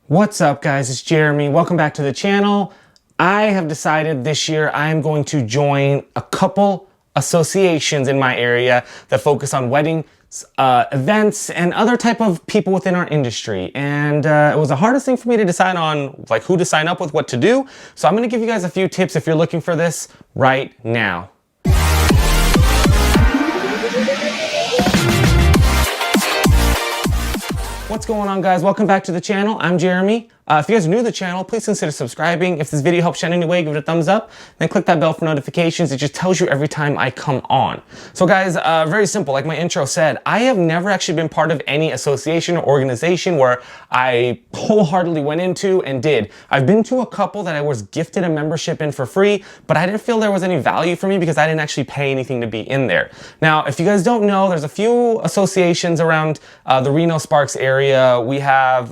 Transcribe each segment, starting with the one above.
What's up, guys? It's Jeramie. Welcome back to the channel. I have decided this year I am going to join a couple associations in my area that focus on wedding events and other type of people within our industry. And it was the hardest thing for me to decide on, like, who to sign up with, what to do. So I'm going to give you guys a few tips if you're looking for this right now. What's going on, guys? Welcome back to the channel. I'm Jeramie. If you guys are new to the channel, please consider subscribing. If this video helps you in any way, give it a thumbs up. Then click that bell for notifications. It just tells you every time I come on. So guys, very simple. Like my intro said, I have never actually been part of any association or organization where I wholeheartedly went into and did. I've been to a couple that I was gifted a membership in for free, but I didn't feel there was any value for me because I didn't actually pay anything to be in there. Now, if you guys don't know, there's a few associations around the Reno-Sparks area. We have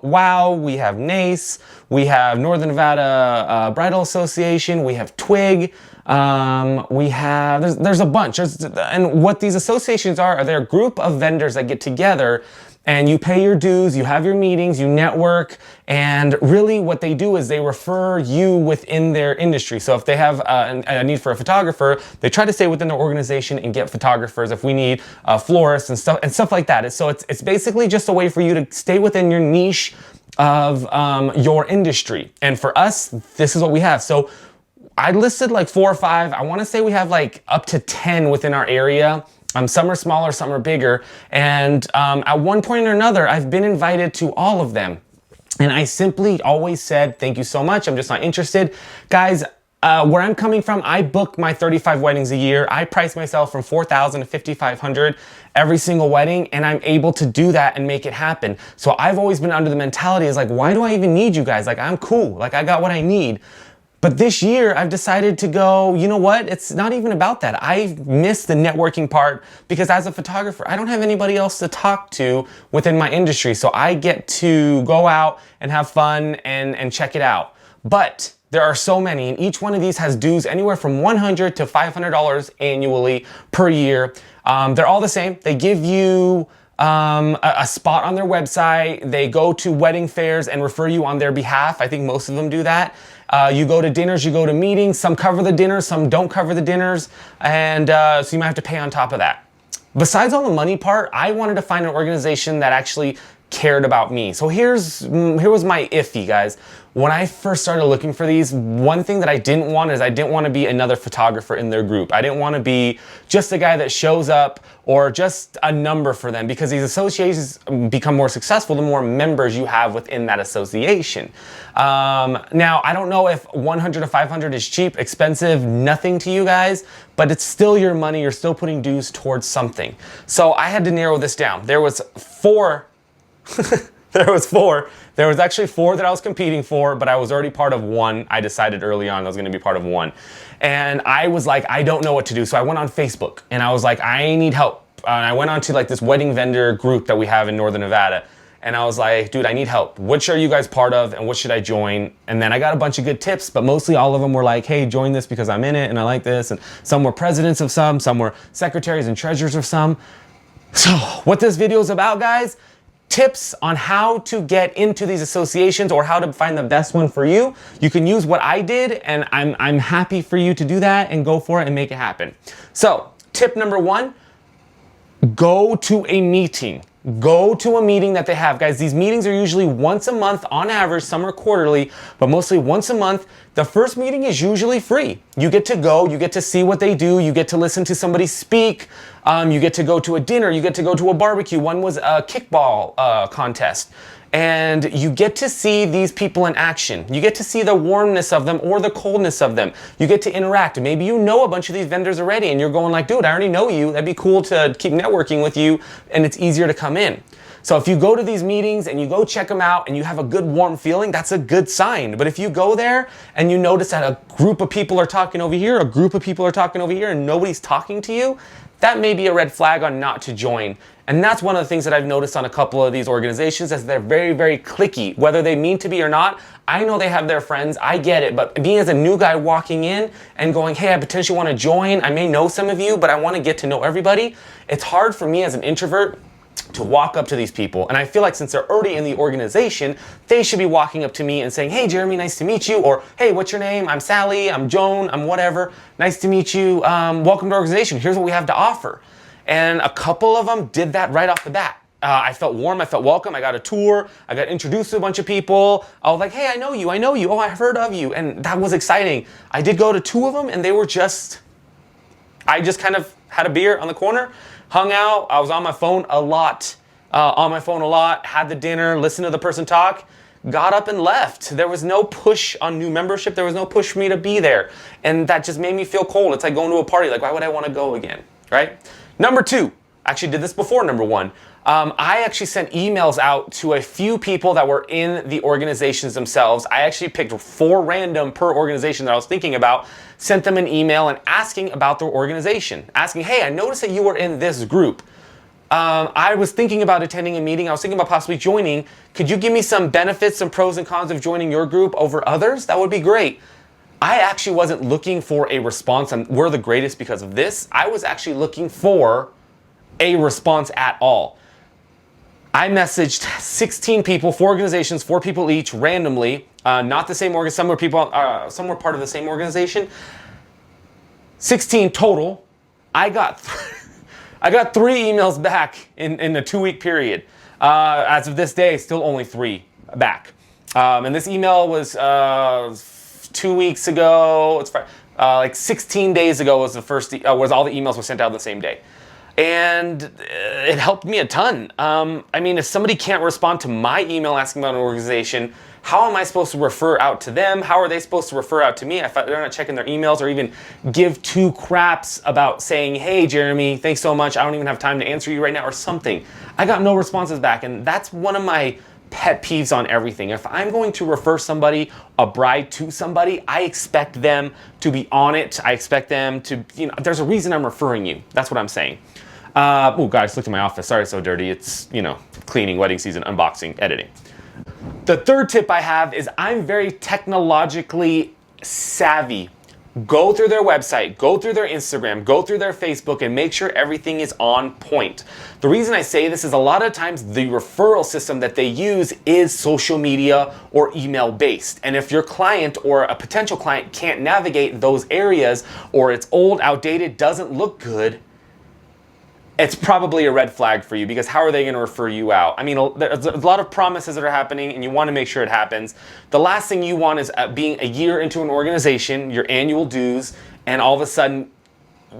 WOW, we have NACE, we have Northern Nevada Bridal Association, we have TWIG, we have, there's a bunch. And what these associations are they're a group of vendors that get together and you pay your dues, you have your meetings, you network, and really what they do is they refer you within their industry. So if they have a need for a photographer, they try to stay within their organization and get photographers if we need florists and stuff like that. So it's basically just a way for you to stay within your niche of your industry. And for us, this is what we have. So I listed like 4 or 5. I want to say we have like up to 10 within our area. Some are smaller, some are bigger. And at one point or another, I've been invited to all of them. And I simply always said, thank you so much. I'm just not interested. Guys, where I'm coming from, I book my 35 weddings a year. I price myself from $4,000 to $5,500 every single wedding, and I'm able to do that and make it happen. So I've always been under the mentality is like, why do I even need you guys? Like, I'm cool. Like, I got what I need. But this year, I've decided to go, you know what? It's not even about that. I miss the networking part because as a photographer, I don't have anybody else to talk to within my industry. So I get to go out and have fun and check it out. But there are so many, and each one of these has dues anywhere from $100 to $500 annually per year. They're all the same. They give you a spot on their website. They go to wedding fairs and refer you on their behalf. I think most of them do that. You go to dinners, you go to meetings. Some cover the dinners, some don't cover the dinners. And so you might have to pay on top of that. Besides all the money part, I wanted to find an organization that actually cared about me. So here was my iffy, guys. When I first started looking for these, one thing that I didn't want is I didn't want to be another photographer in their group. I didn't want to be just a guy that shows up or just a number for them, because these associations become more successful the more members you have within that association. Now, I don't know if 100 to 500 is cheap, expensive, nothing to you guys, but it's still your money. You're still putting dues towards something. So I had to narrow this down. There was 4 There was actually 4 that I was competing for, but I was already part of 1. I decided early on I was going to be part of 1. And I was like, I don't know what to do. So I went on Facebook and I was like, I need help. And I went on to like this wedding vendor group that we have in Northern Nevada. And I was like, dude, I need help. Which are you guys part of and what should I join? And then I got a bunch of good tips, but mostly all of them were like, hey, join this because I'm in it and I like this. And some were presidents of some were secretaries and treasurers of some. So what this video is about, guys, tips on how to get into these associations or how to find the best one for you. You can use what I did, and I'm happy for you to do that and go for it and make it happen. So tip number 1, go to a meeting. Go to a meeting that they have. Guys, these meetings are usually once a month on average. Some are quarterly, but mostly once a month. The first meeting is usually free. You get to go, you get to see what they do, you get to listen to somebody speak, you get to go to a dinner, you get to go to a barbecue. One was a kickball contest. And you get to see these people in action. You get to see the warmness of them or the coldness of them. You get to interact. Maybe you know a bunch of these vendors already and you're going like, dude, I already know you. That'd be cool to keep networking with you, and it's easier to come in. So if you go to these meetings and you go check them out and you have a good warm feeling, that's a good sign. But if you go there and you notice that a group of people are talking over here, a group of people are talking over here, and nobody's talking to you, that may be a red flag on not to join. And that's one of the things that I've noticed on a couple of these organizations, is they're very, very cliquey. Whether they mean to be or not, I know they have their friends, I get it. But being as a new guy walking in and going, hey, I potentially want to join, I may know some of you, but I want to get to know everybody. It's hard for me as an introvert to walk up to these people. And I feel like since they're already in the organization, they should be walking up to me and saying, hey, Jeramie, nice to meet you. Or, hey, what's your name? I'm Sally, I'm Joan, I'm whatever. Nice to meet you. Welcome to our organization. Here's what we have to offer. And a couple of them did that right off the bat. I felt warm, I felt welcome, I got a tour, I got introduced to a bunch of people. I was like, hey, I know you, oh, I've heard of you. And that was exciting. I did go to 2 of them and they were just, I just kind of had a beer on the corner, hung out, I was on my phone a lot, had the dinner, listened to the person talk, got up and left. There was no push on new membership, there was no push for me to be there. And that just made me feel cold. It's like going to a party, like why would I want to go again, right? Number 2, I actually did this before number 1. I actually sent emails out to a few people that were in the organizations themselves. I actually picked 4 random per organization that I was thinking about, sent them an email and asking about their organization. Asking, hey, I noticed that you were in this group. I was thinking about attending a meeting. I was thinking about possibly joining. Could you give me some benefits, some pros and cons of joining your group over others? That would be great. I actually wasn't looking for a response. We're the greatest because of this. I was actually looking for a response at all. I messaged 16 people, 4 organizations, 4 people each, randomly. Not the same organization. Some were people. Some were part of the same organization. 16 total. I got 3 emails back in a 2-week period. As of this day, still only 3 back. And this email was 2 weeks ago. It's like 16 days ago was the first. Was all the emails were sent out the same day. And it helped me a ton. I mean, if somebody can't respond to my email asking about an organization, how am I supposed to refer out to them? How are they supposed to refer out to me if they're not checking their emails or even give 2 craps about saying, hey, Jeramie, thanks so much. I don't even have time to answer you right now or something. I got no responses back. And that's one of my pet peeves on everything. If I'm going to refer somebody, a bride to somebody, I expect them to be on it. I expect them to, there's a reason I'm referring you. That's what I'm saying. Oh, guys, look at my office. Sorry, it's so dirty. It's, cleaning, wedding season, unboxing, editing. The 3rd tip I have is I'm very technologically savvy. Go through their website, go through their Instagram, go through their Facebook, and make sure everything is on point. The reason I say this is a lot of times the referral system that they use is social media or email based. And if your client or a potential client can't navigate those areas, or it's old, outdated, doesn't look good, it's probably a red flag for you, because how are they going to refer you out? I mean, there's a lot of promises that are happening and you want to make sure it happens. The last thing you want is being a year into an organization, your annual dues, and all of a sudden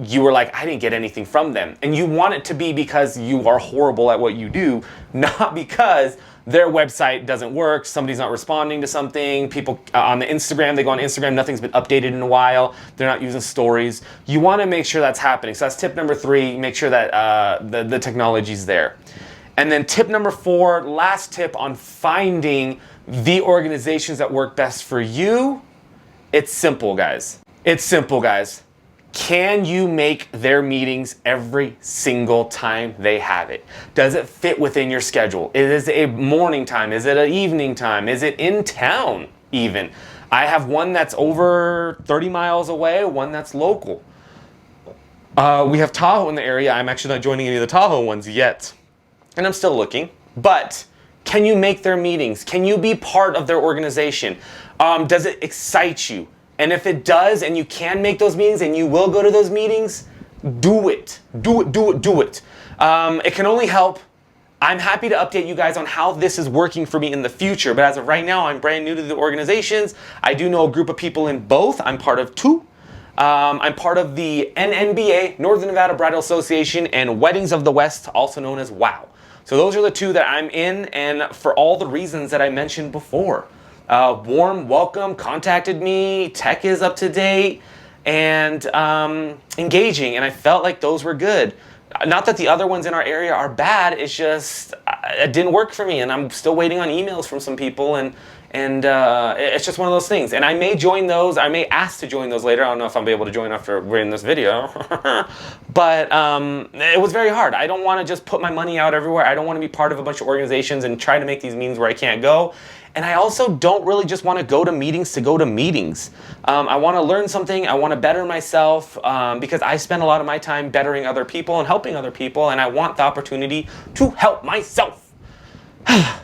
you were like, I didn't get anything from them. And you want it to be because you are horrible at what you do, not because their website doesn't work, somebody's not responding to something, people on the Instagram, they go on Instagram, nothing's been updated in a while, they're not using stories. You want to make sure that's happening. So that's tip number 3, make sure that the technology's there. And then tip number 4, last tip on finding the organizations that work best for you, it's simple, guys. It's simple, guys. Can you make their meetings every single time they have it? Does it fit within your schedule? Is it a morning time? Is it an evening time? Is it in town even? I have one that's over 30 miles away, one that's local. We have Tahoe in the area. I'm actually not joining any of the Tahoe ones yet, and I'm still looking. But can you make their meetings? Can you be part of their organization? Does it excite you? And if it does, and you can make those meetings, and you will go to those meetings, do it. Do it. It can only help. I'm happy to update you guys on how this is working for me in the future. But as of right now, I'm brand new to the organizations. I do know a group of people in both. I'm part of 2. I'm part of the NNBA, Northern Nevada Bridal Association, and Weddings of the West, also known as WOW. So those are the 2 that I'm in, and for all the reasons that I mentioned before. Warm welcome, contacted me, tech is up to date, and engaging, and I felt like those were good. Not that the other ones in our area are bad, it's just it didn't work for me, and I'm still waiting on emails from some people, and it's just one of those things. And I may join those, I may ask to join those later. I don't know if I'll be able to join after reading this video. But it was very hard. I don't want to just put my money out everywhere. I don't want to be part of a bunch of organizations and try to make these meetings where I can't go. And I also don't really just want to go to meetings. I want to learn something. I want to better myself because I spend a lot of my time bettering other people and helping other people, and I want the opportunity to help myself.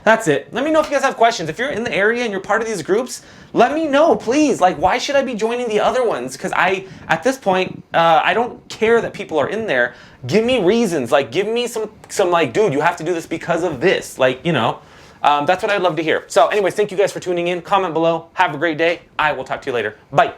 That's it. Let me know if you guys have questions. If you're in the area and you're part of these groups, let me know, please. Like, why should I be joining the other ones? Because at this point, I don't care that people are in there. Give me reasons. Like, give me some like, dude, you have to do this because of this. Like, you know, that's what I'd love to hear. So anyways, thank you guys for tuning in. Comment below. Have a great day. I will talk to you later. Bye.